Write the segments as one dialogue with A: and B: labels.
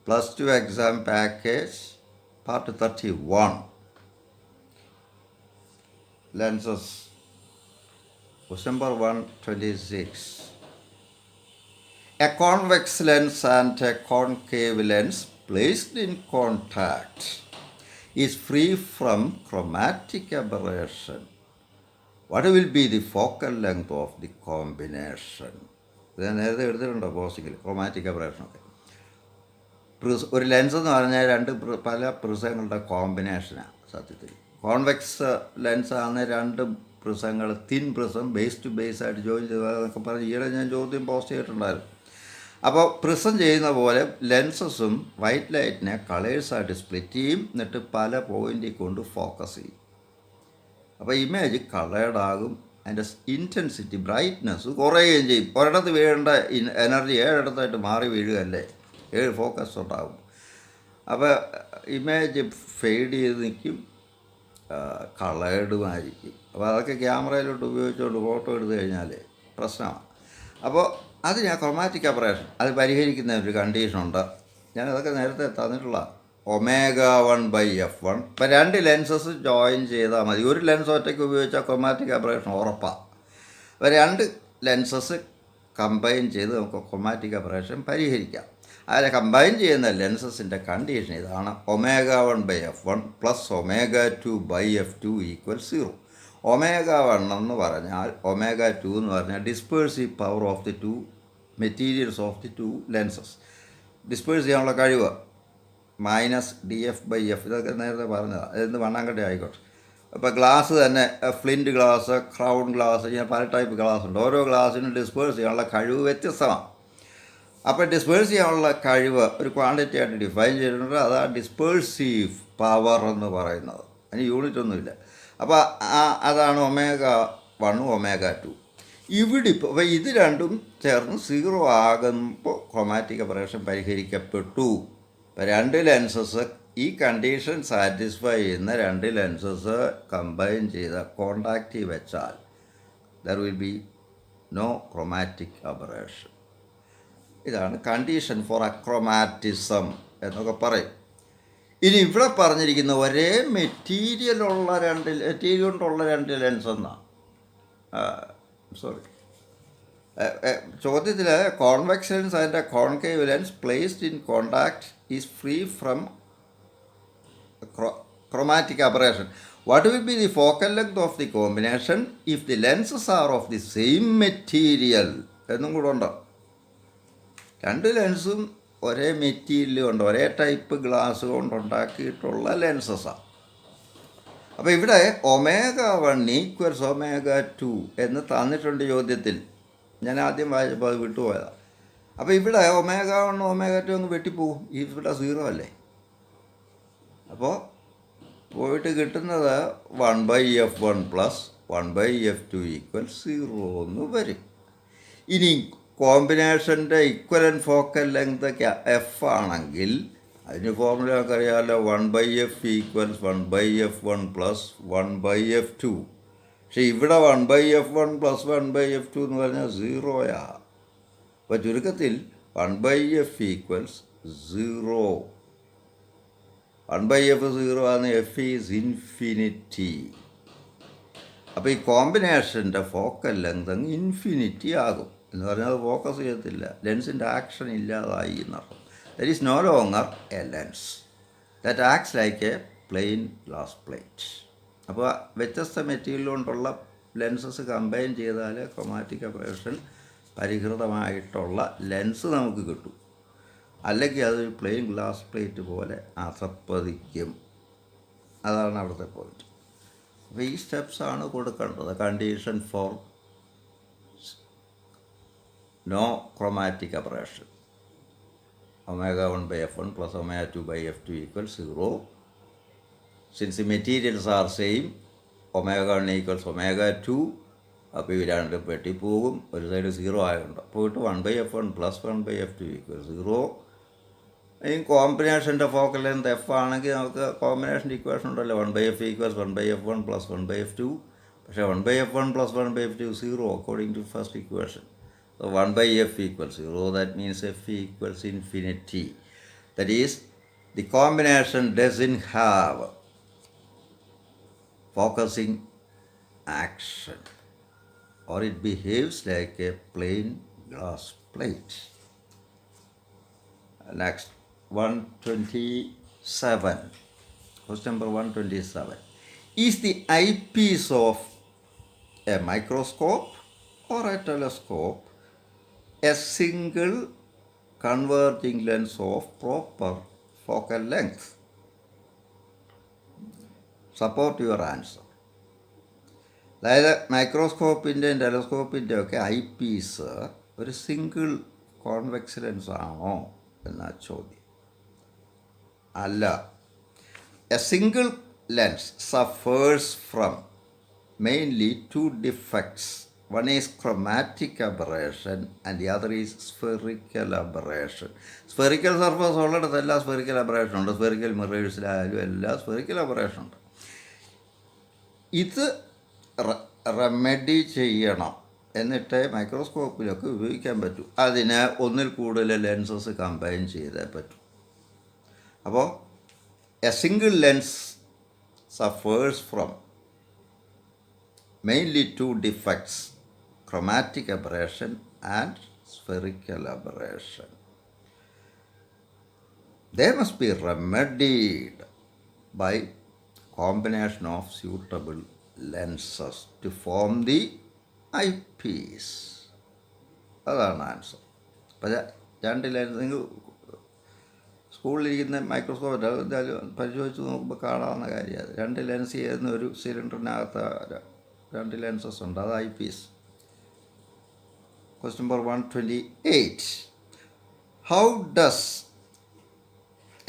A: Plus 2 exam package, part 31. Lenses, question number 126. A convex lens and a concave lens placed in contact is free from chromatic aberration. What will be the focal length of the combination? ഞാൻ നേരത്തെ എടുത്തിട്ടുണ്ടോ പോസ്റ്റിങ്ങിൽ chromatic അബറേഷനൊക്കെ. ഒരു lens എന്ന് പറഞ്ഞാൽ പല പ്രിസങ്ങളുടെ കോമ്പിനേഷനാണ് സത്യത്തിൽ. Convex lens ആണ് രണ്ട് പ്രിസങ്ങൾ, thin prism base to base ആയിട്ട് ജോയിൻ ചെയ്തതൊക്കെ പറഞ്ഞ് ഈയിടെ ഞാൻ ചോദ്യം പോസ്റ്റ് ചെയ്തിട്ടുണ്ടായിരുന്നു. അപ്പോൾ പ്രിസം ചെയ്യുന്ന പോലെ ലെൻസസും വൈറ്റ് ലൈറ്റിനെ കളേഴ്സായിട്ട് സ്പ്ലിറ്റ് ചെയ്യും, എന്നിട്ട് പല പോയിൻറ്റിൽ കൊണ്ട് ഫോക്കസ് ചെയ്യും. അപ്പോൾ ഇമേജ് കളേർഡാകും, അതിൻ്റെ ഇൻറ്റൻസിറ്റി ബ്രൈറ്റ്നെസ് കുറയുകയും ചെയ്യും. ഒരിടത്ത് വീഴേണ്ട എനർജി ഏഴിടത്തായിട്ട് മാറി വീഴുകയല്ലേ, 7 ഫോക്കസ് ഉണ്ടാകും. അപ്പോൾ ഇമേജ് ഫെയ്ഡ് ചെയ്ത് നിൽക്കും, കളേർഡുമായിരിക്കും. അപ്പോൾ അതൊക്കെ ക്യാമറയിലോട്ട് ഉപയോഗിച്ചുകൊണ്ട് ഫോട്ടോ എടുത്തു കഴിഞ്ഞാൽ പ്രശ്നമാണ്. അപ്പോൾ അതിന് ക്രോമാറ്റിക് അബറേഷൻ അത് പരിഹരിക്കുന്ന ഒരു കണ്ടീഷനുണ്ട്. ഞാനതൊക്കെ നേരത്തെ തന്നിട്ടുള്ള ω1/f1. ഇപ്പോൾ 2 ലെൻസസ് ജോയിൻ ചെയ്താൽ മതി. ഒരു ലെൻസ് ഒറ്റയ്ക്ക് ഉപയോഗിച്ചാൽ ക്രോമാറ്റിക് അബറേഷൻ ഉറപ്പാണ്. അപ്പോൾ 2 ലെൻസസ് കമ്പൈൻ ചെയ്ത് നമുക്ക് ക്രോമാറ്റിക് അബറേഷൻ പരിഹരിക്കാം. അതിനെ കമ്പൈൻ ചെയ്യുന്ന ലെൻസസിൻ്റെ കണ്ടീഷൻ ഇതാണ്: ω1/f1 + ω2/f2 = 0. ω1 എന്ന് പറഞ്ഞാൽ ω2 എന്ന് പറഞ്ഞാൽ dispersive power of the 2 materials of the 2 lenses. Disperse ചെയ്യാനുള്ള കഴിവ് -df/f. ഇതൊക്കെ നേരത്തെ പറഞ്ഞതാണ്. അതെന്ത് വണ്ണാങ്കട്ടി ആയിക്കോട്ടെ. അപ്പോൾ ഗ്ലാസ് തന്നെ ഫ്ലിൻറ്റ് ഗ്ലാസ്, ക്രൗൺ ഗ്ലാസ്, ഇങ്ങനെ പല ടൈപ്പ് ഗ്ലാസ് ഉണ്ട്. ഓരോ ഗ്ലാസ്സിനും ഡിസ്പേഴ്സ് ചെയ്യാനുള്ള കഴിവ് വ്യത്യസ്തമാണ്. അപ്പോൾ ഡിസ്പേഴ്സ് ചെയ്യാനുള്ള കഴിവ് ഒരു ക്വാണ്ടിറ്റി ആയിട്ട് ഡിഫൈൻ ചെയ്തിട്ടുണ്ട്. അതാണ് ഡിസ്പേഴ്സീവ് പവർ എന്ന് പറയുന്നത്. അതിന് യൂണിറ്റ് ഒന്നുമില്ല. അപ്പോൾ അതാണ് ω1 ω2. ഇവിടെ ഇപ്പോൾ ഇത് രണ്ടും ചേർന്ന് 0 ആകുമ്പോൾ ക്രോമാറ്റിക് അബറേഷൻ പരിഹരിക്കപ്പെട്ടു. ഇപ്പോൾ 2 ലെൻസസ് ഈ കണ്ടീഷൻ സാറ്റിസ്ഫൈ ചെയ്യുന്ന 2 ലെൻസസ് കമ്പൈൻ ചെയ്ത കോണ്ടാക്റ്റിൽ വെച്ചാൽ there will be no chromatic aberration. ഇതാണ് കണ്ടീഷൻ ഫോർ അക്രോമാറ്റിസം എന്നൊക്കെ പറയും. ഇനി ഇവിടെ പറഞ്ഞിരിക്കുന്ന ഒരേ മെറ്റീരിയൽ കൊണ്ടുള്ള 2 ലെൻസ് എന്നാണ്. ചോദ്യത്തിൽ convex lens and concave lens placed in contact is free from chromatic aberration. What will be the focal length of the combination if the lenses are of the same material? എന്നും കൂടെ ഉണ്ടോ. 2 ലെൻസും ഒരേ മെറ്റീരിയലും ഉണ്ട്, ഒരേ type glass കൊണ്ടുണ്ടാക്കിയിട്ടുള്ള ലെൻസസാണ്. അപ്പോൾ ഇവിടെ ω1 = ω2 എന്ന് തന്നിട്ടുണ്ട് ചോദ്യത്തിൽ. ഞാൻ ആദ്യം വായിച്ചപ്പോൾ അത് വിട്ടുപോയതാണ്. അപ്പോൾ ഇവിടെ ω1 ω2 അങ്ങ് വെട്ടിപ്പോകും. ഇവിടെ 0 അല്ലേ. അപ്പോൾ പോയിട്ട് കിട്ടുന്നത് 1/f1 + 1/f2 = 0 എന്ന് വരും. ഇനി കോമ്പിനേഷൻ്റെ ഇക്വലൻ്റ് ഫോക്കൽ ലെങ്ത് എഫ് ആണെങ്കിൽ അതിന് ഫോർമുല ഒക്കെ അറിയാമല്ലോ. 1/f = 1/f1 + 1/f2. പക്ഷേ ഇവിടെ 1/f1 + 1/f2 എന്ന് പറഞ്ഞാൽ 0യാ. അപ്പോൾ ചുരുക്കത്തിൽ 1/f = 0. 1/f 0 ആണ്, f ഈസ് ഇൻഫിനിറ്റി. അപ്പോൾ ഈ കോമ്പിനേഷൻ്റെ ഫോക്കൽ ലെങ്ത് അങ്ങ് ഇൻഫിനിറ്റി ആകും. എന്ന് പറഞ്ഞാൽ അത് ഫോക്കസ് ചെയ്യത്തില്ല, ലെൻസിൻ്റെ ആക്ഷൻ ഇല്ലാതായി എന്നർത്ഥം. That is no longer a lens that acts like a plain glass plate. അപ്പോൾ വ്യത്യസ്ത മെറ്റീരിയൽ കൊണ്ടുള്ള ലെൻസസ് കമ്പൈൻ ചെയ്താൽ ക്രോമാറ്റിക് അബറേഷൻ പരിഹൃതമായിട്ടുള്ള ലെൻസ് നമുക്ക് കിട്ടും. അല്ലെങ്കിൽ അതൊരു പ്ലെയിൻ ഗ്ലാസ് പ്ലേറ്റ് പോലെ അധപ്പതിക്കും. അതാണ് അവിടുത്തെ പോയിന്റ്. അപ്പോൾ ഈ സ്റ്റെപ്സാണ് കൊടുക്കേണ്ടത്. Condition for no chromatic aberration: ω1/f1 + ω2/f2 = 0. Since the materials are same, ω1 = ω2. അപ്പോൾ ഇവ രണ്ടും വെട്ടിപ്പോകും. ഒരു സൈഡ് 0 ആയതുകൊണ്ട് പോയിട്ട് 1/f1 + 1/f2 = 0. ഈ കോമ്പിനേഷൻ്റെ ഫോക്കൽ ലെങ്ത് എഫ് ആണെങ്കിൽ നമുക്ക് കോമ്പിനേഷൻ്റെ ഇക്വേഷൻ ഉണ്ടല്ലോ, 1/f = 1/f1 + 1/f2. പക്ഷേ 1/f1 + 1/f2 0 according to first equation. So 1/f = 0. That means f = infinity. That is, the combination doesn't have focusing action, or it behaves like a plain glass plate. Next, 127. Question number 127. Is the eyepiece of a microscope or a telescope a single converging lens of proper focal length? Support your answer. അതായത് മൈക്രോസ്കോപ്പിൻ്റെയും ടെലസ്കോപ്പിൻ്റെ ഒക്കെ eye piece ഒരു single convex lens ആണോ എന്നാ ചോദ്യം. അല്ല. A single lens suffers from mainly two defects. One is chromatic aberration and the other is spherical aberration. Spherical surface ഉള്ളിടത്ത് എല്ലാ സ്ഫെറിക്കൽ അബറേഷൻ ഉണ്ട്. സ്ഫെറിക്കൽ മിറേഴ്സിലായാലും എല്ലാ സ്ഫെറിക്കൽ അബറേഷൻ ഉണ്ട്. ഇത് റെമഡി ചെയ്യണം, എന്നിട്ട് മൈക്രോസ്കോപ്പിലൊക്കെ ഉപയോഗിക്കാൻ പറ്റൂ. അതിന് ഒന്നിൽ കൂടുതൽ ലെൻസസ് കമ്പൈൻ ചെയ്തേ പറ്റൂ. അപ്പോൾ a single lens suffers from mainly two defects, chromatic aberration and spherical aberration. They must be remedied by combination of suitable lenses to form the eyepiece. അതാണ് ആൻസർ. അപ്പം രണ്ട് ലെൻസ് നിങ്ങൾ സ്കൂളിലിരിക്കുന്ന മൈക്രോസ്കോപ്പ് എന്തായാലും പരിശോധിച്ച് നോക്കുമ്പോൾ കാണാവുന്ന കാര്യമാണ്. രണ്ട് ലെൻസ് ചെയ്യുന്ന ഒരു സിലിണ്ടറിനകത്ത് രണ്ട് ലെൻസസ് ഉണ്ട്, അത് I Ps. Question number 128. How does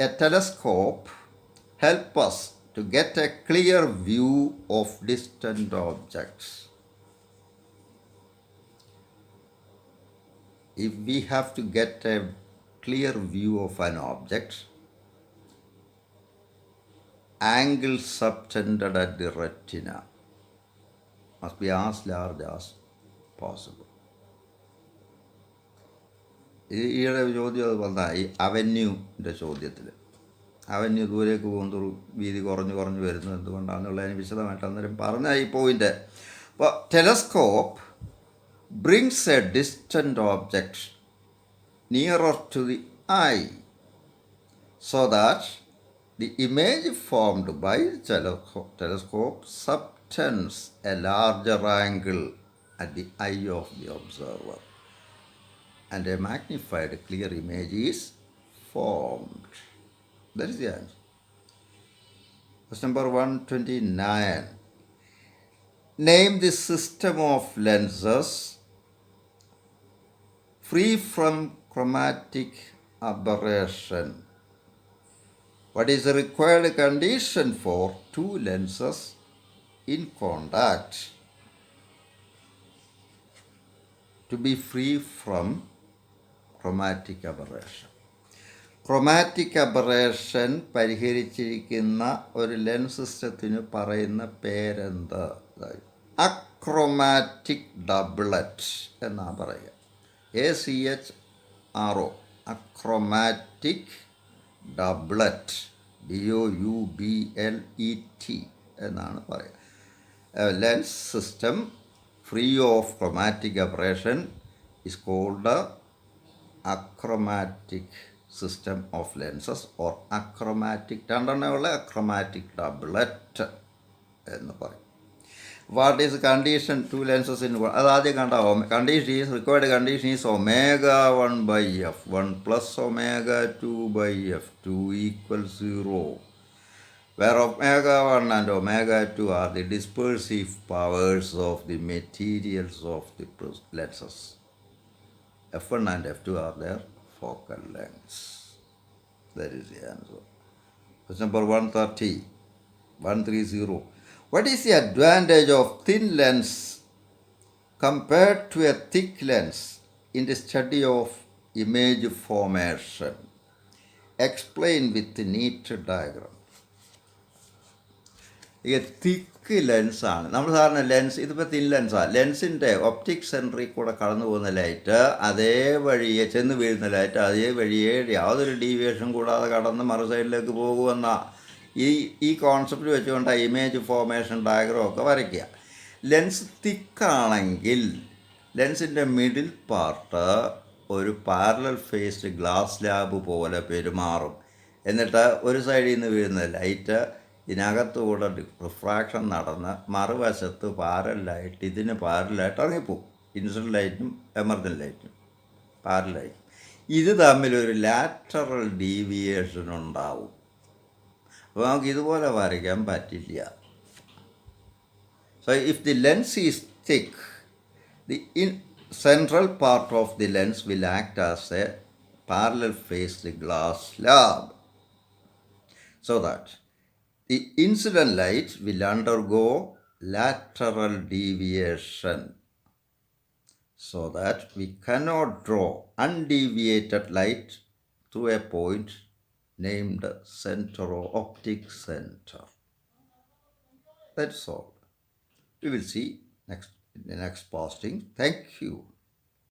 A: a telescope help us to get a clear view of distant objects? If we have to get a clear view of an object, angle subtended at the retina must be as large as possible. ഈയിടെ ചോദ്യം അത് വന്നാൽ ഈ അവന്യൂൻ്റെ ചോദ്യത്തിൽ avenue ദൂരേക്ക് പോകുന്നതോറും വീതി കുറഞ്ഞു വരുന്നത് എന്തുകൊണ്ടാണെന്നുള്ളതിന് വിശദമായിട്ട് അന്നേരം പറഞ്ഞ ഈ പോയിൻ്റ്. അപ്പോൾ telescope brings a distant object nearer to the eye so that the image formed by telescope subtends a larger angle at the eye of the observer and a magnified clear image is formed. That is the answer. Question number 129. Name the system of lenses free from chromatic aberration. What is the required condition for two lenses in contact to be free from chromatic aberration? Chromatic aberration പരിഹരിച്ചിരിക്കുന്ന ഒരു lens സിസ്റ്റത്തിന് പറയുന്ന പേരെന്ത്? Achromatic doublet എന്നാണ് പറയുക. ACHRO, achromatic doublet, DOUBLET എന്നാണ് പറയുക. Lens system free of chromatic aberration is called the achromatic system of lenses or achromatic, രണ്ടെണ്ണമുള്ള achromatic doublet എന്ന് പറയും. What is the condition two lenses in one? അത് ആദ്യം കണ്ടാവും. Condition is, required condition is omega 1 by f1 plus omega 2 by f2 equals 0, where omega 1 and omega 2 are the dispersive powers of the materials of the lenses. F1 and F2 are their focal lengths. That is the answer. Question number 130. What is the advantage of thin lens compared to a thick lens in the study of image formation? Explain with a neat diagram. ഈ തിക്ക് ലെൻസാണ്. നമ്മൾ സാധാരണ lens, ഇതിപ്പോൾ thin ലെൻസാണ്, ലെൻസിൻ്റെ optic സെൻറ്ററിൽ കൂടെ കടന്നു പോകുന്ന light അതേ വഴിയെ ചെന്ന് വീഴുന്ന ലൈറ്റ് അതേ വഴിയെ യാതൊരു ഡീവിയേഷൻ കൂടാതെ കടന്ന് മറു സൈഡിലേക്ക് പോകുമെന്ന ഈ കോൺസെപ്റ്റ് വെച്ചുകൊണ്ട് ഇമേജ് ഫോർമേഷൻ ഡയഗ്രം ഒക്കെ വരയ്ക്കുക. ലെൻസ് തിക്കാണെങ്കിൽ ലെൻസിൻ്റെ മിഡിൽ പാർട്ട് ഒരു പാരലൽ ഫേസ്ഡ് ഗ്ലാസ് സ്ലാബ് പോലെ പെരുമാറും. എന്നിട്ട് ഒരു സൈഡിൽ നിന്ന് വീഴുന്ന ലൈറ്റ് ഇതിനകത്തുകൂടെ റിഫ്രാക്ഷൻ നടന്ന് മറുവശത്ത് പാരലായിട്ട് ഇതിന് പാരലായിട്ട് ഇറങ്ങിപ്പോവും. ഇൻസിഡൻറ്റ് ലൈറ്റിനും എമർജൻറ്റ് ലൈറ്റിനും പാരലായിട്ട് ഇത് തമ്മിലൊരു ലാറ്ററൽ ഡീവിയേഷൻ ഉണ്ടാവും. അപ്പോൾ നമുക്ക് ഇതുപോലെ വരയ്ക്കാൻ പറ്റില്ല. So if the lens is thick, the central part of the lens will act as a parallel faced glass slab, so that the incident light will undergo lateral deviation, so that we cannot draw undeviated light through a point named center or optic center. That's all. We will see in the next posting. Thank you.